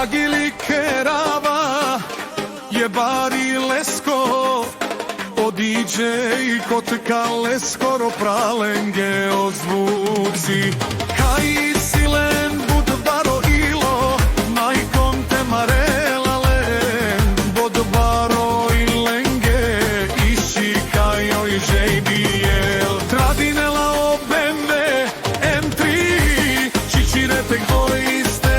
Agili kerava je bari lesko odiđe i kotka leskoro pralenge ozvuci kaj silen bud baro ilo majkom te marela len bod baro i lenge iši kaj oj žej bijel tradinela obende M3 čičirete gojiste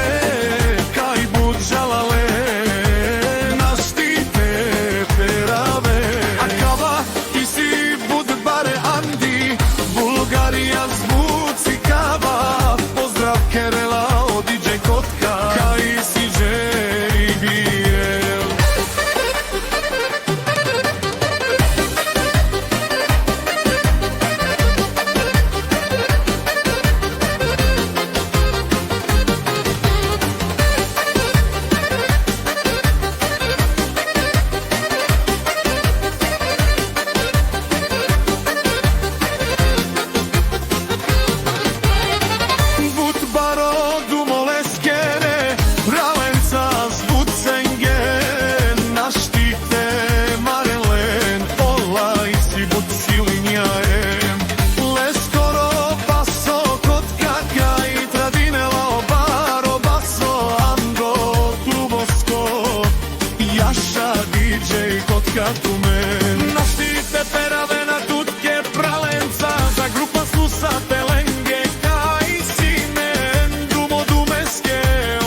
Naštite perave na tutke pralenca za grupa slusa telenge kaj sinen dumo dumeske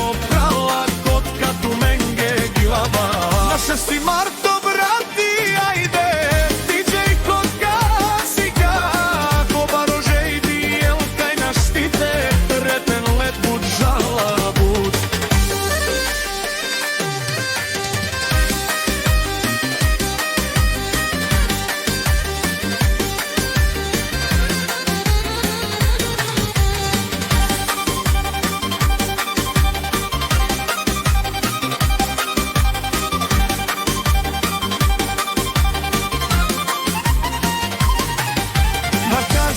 oprala kotka tumenge gilava na 6. marto brati ajde DJ kotka sika ko barože i dijel kaj naštite reten let bud žala bud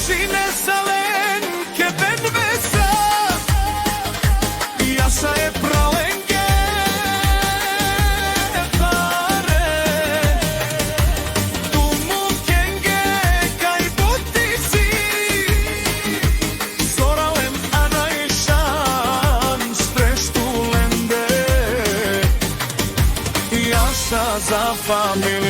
Žine salen ke ben vesa Jaša je pralenge pare Tu mu kenge kaj butici Soralem anajšan streštu lende Jaša za familiju